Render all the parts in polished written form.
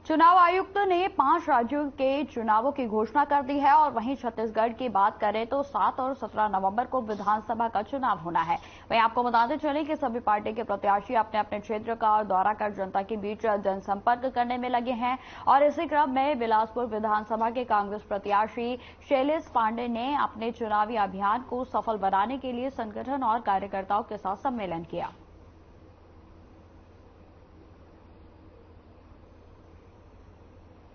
चुनाव आयुक्त ने 5 राज्यों के चुनावों की घोषणा कर दी है और वहीं छत्तीसगढ़ की बात करें तो 7 और 17 नवंबर को विधानसभा का चुनाव होना है। वहीं आपको बताते चलें कि सभी पार्टी के प्रत्याशी अपने अपने क्षेत्र का दौरा कर जनता के बीच जनसंपर्क करने में लगे हैं और इसी क्रम में बिलासपुर विधानसभा के कांग्रेस प्रत्याशी शैलेश पांडे ने अपने चुनावी अभियान को सफल बनाने के लिए संगठन और कार्यकर्ताओं के साथ सम्मेलन किया।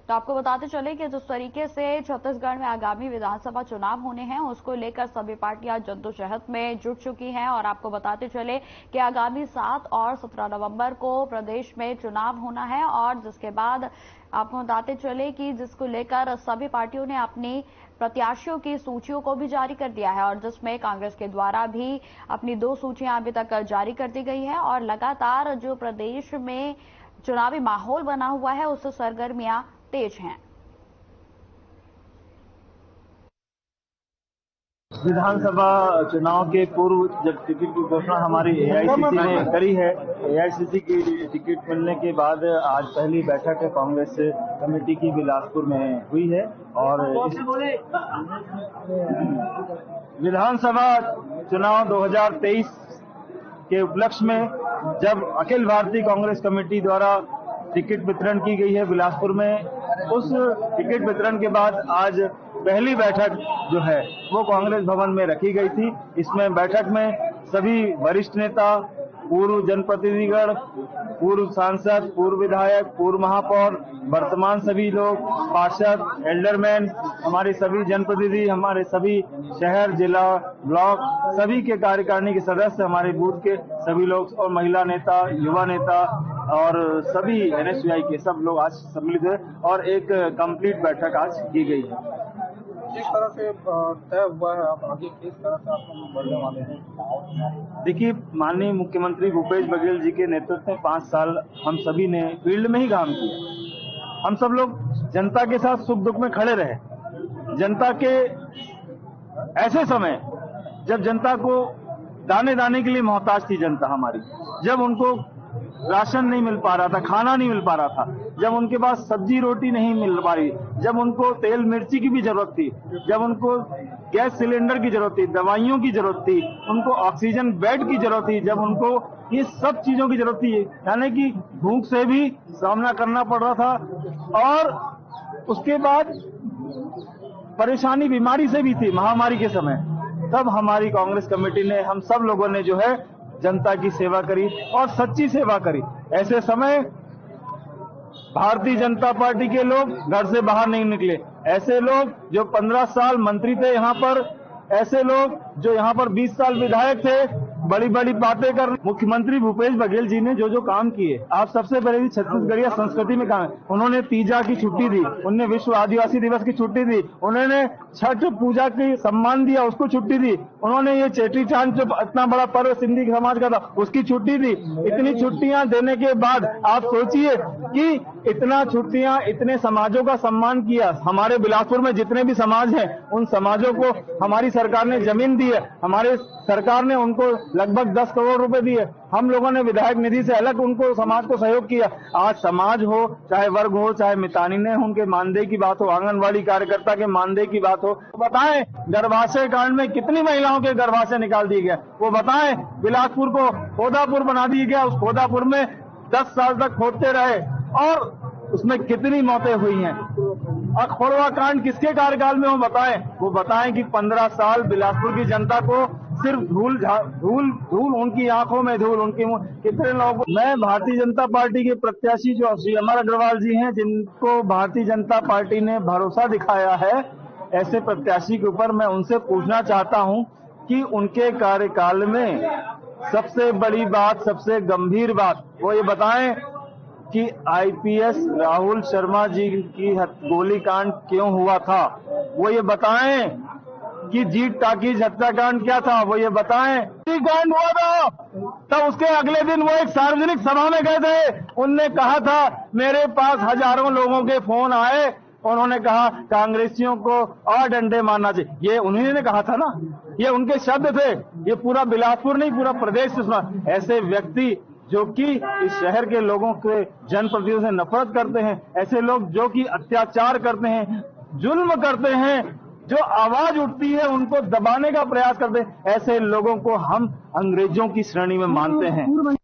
तो आपको बताते चले कि जिस तरीके से छत्तीसगढ़ में आगामी विधानसभा चुनाव होने हैं उसको लेकर सभी पार्टियां जद्दोजहद में जुट चुकी हैं और आपको बताते चले कि आगामी 7 और 17 नवंबर को प्रदेश में चुनाव होना है और जिसके बाद आपको बताते चले कि जिसको लेकर सभी पार्टियों ने अपनी प्रत्याशियों की सूचियों को भी जारी कर दिया है और जिसमें कांग्रेस के द्वारा भी अपनी 2 सूचियां अभी तक जारी कर दी गई है और लगातार जो प्रदेश में चुनावी माहौल बना हुआ है उससे सरगर्मियां तेज हैं। विधानसभा चुनाव के पूर्व जब टिकट की घोषणा हमारी एआईसीसी ने करी है, एआईसीसी की टिकट मिलने के बाद आज पहली बैठक कांग्रेस कमेटी की बिलासपुर में हुई है और इस विधानसभा चुनाव 2023 के उपलक्ष्य में जब अखिल भारतीय कांग्रेस कमेटी द्वारा टिकट वितरण की गई है बिलासपुर में, उस टिकट वितरण के बाद आज पहली बैठक जो है वो कांग्रेस भवन में रखी गई थी। इसमें बैठक में सभी वरिष्ठ नेता, पूर्व जनप्रतिनिधिगण, पूर्व सांसद, पूर्व विधायक, पूर्व महापौर, वर्तमान सभी लोग, पार्षद, एल्डरमैन, हमारे सभी जनप्रतिनिधि, हमारे सभी शहर, जिला, ब्लॉक, सभी के कार्यकारिणी के सदस्य, हमारे बूथ के सभी लोग और महिला नेता, युवा नेता और सभी एनएसयूआई के सब लोग आज सम्मिलित हुए और एक कंप्लीट बैठक आज की गई है। जिस तरह से तय हुआ है, आप आगे किस तरह से आप बढ़ने वाले हैं? देखिए, माननीय मुख्यमंत्री भूपेश बघेल जी के नेतृत्व में 5 साल हम सभी ने फील्ड में ही काम किया। हम सब लोग जनता के साथ सुख दुख में खड़े रहे। जनता के ऐसे समय जब जनता को दाने दाने के लिए मोहताज थी जनता हमारी, जब उनको राशन नहीं मिल पा रहा था, खाना नहीं मिल पा रहा था, जब उनके पास सब्जी रोटी नहीं मिल पा रही, जब उनको तेल मिर्ची की भी जरूरत थी, जब उनको गैस सिलेंडर की जरूरत थी, दवाइयों की जरूरत थी, उनको ऑक्सीजन बेड की जरूरत थी, जब उनको ये सब चीजों की जरूरत थी, यानी कि भूख से भी सामना करना पड़ रहा था और उसके बाद परेशानी बीमारी से भी थी, महामारी के समय, तब हमारी कांग्रेस कमेटी ने, हम सब लोगों ने जो है जनता की सेवा करी और सच्ची सेवा करी। ऐसे समय भारतीय जनता पार्टी के लोग घर से बाहर नहीं निकले, ऐसे लोग जो 15 साल मंत्री थे यहाँ पर, ऐसे लोग जो यहाँ पर 20 साल विधायक थे, बड़ी बड़ी बातें कर मुख्यमंत्री भूपेश बघेल जी ने जो जो काम किए, आप सबसे पहले छत्तीसगढ़िया संस्कृति में काम है। उन्होंने तीजा की छुट्टी दी, उन्होंने विश्व आदिवासी दिवस की छुट्टी दी, उन्होंने छठ पूजा की सम्मान दिया, उसको छुट्टी दी, उन्होंने ये चेटी चांद जो इतना बड़ा पर्व सिंधी समाज का था उसकी छुट्टी दी। इतनी छुट्टियां देने के बाद आप सोचिए कि इतना छुट्टियां, इतने समाजों का सम्मान किया। हमारे बिलासपुर में जितने भी समाज हैं उन समाजों को हमारी सरकार ने जमीन दी है, हमारे सरकार ने उनको लगभग 10 करोड़ रुपए दिए, हम लोगों ने विधायक निधि से अलग उनको समाज को सहयोग किया। आज समाज हो, चाहे वर्ग हो, चाहे मितानी ने उनके मानदेय की बात हो, आंगनबाड़ी कार्यकर्ता के मानदेय की बात हो, बताएं गर्भाशय कांड में कितनी महिलाओं के गर्भाशय निकाल दिए गए, वो बताएं बिलासपुर को खोदापुर बना दिया गया, उस खोदापुर में 10 साल तक खोदते रहे और उसमें कितनी मौतें हुई हैं। अखोड़वा कांड किसके कार्यकाल में वो बताएं कि 15 साल बिलासपुर की जनता को सिर्फ धूल उनकी आंखों में धूल, उनकी कितने लोगों को। मैं भारतीय जनता पार्टी के प्रत्याशी जो श्री अमर अग्रवाल जी हैं, जिनको भारतीय जनता पार्टी ने भरोसा दिखाया है, ऐसे प्रत्याशी के ऊपर मैं उनसे पूछना चाहता हूं कि उनके कार्यकाल में सबसे बड़ी बात, सबसे गंभीर बात वो ये बताएं कि आईपीएस राहुल शर्मा जी की गोलीकांड क्यों हुआ था, वो ये बताएं कि जीत टाकीज हत्याकांड क्या था, वो ये बताएं। कांड हुआ था तब उसके अगले दिन वो एक सार्वजनिक सभा में गए थे, उनने कहा था मेरे पास हजारों लोगों के फोन आए, उन्होंने कहा कांग्रेसियों को और डंडे मारना चाहिए, ये उन्हीं ने कहा था ना, ये उनके शब्द थे, ये पूरा बिलासपुर नहीं पूरा प्रदेश से सुना। ऐसे व्यक्ति जो कि इस शहर के लोगों के जनप्रतिनिधियों से नफरत करते हैं, ऐसे लोग जो कि अत्याचार करते हैं, जुल्म करते हैं, जो आवाज उठती है उनको दबाने का प्रयास करते हैं, ऐसे लोगों को हम अंग्रेजों की श्रेणी में मानते हैं।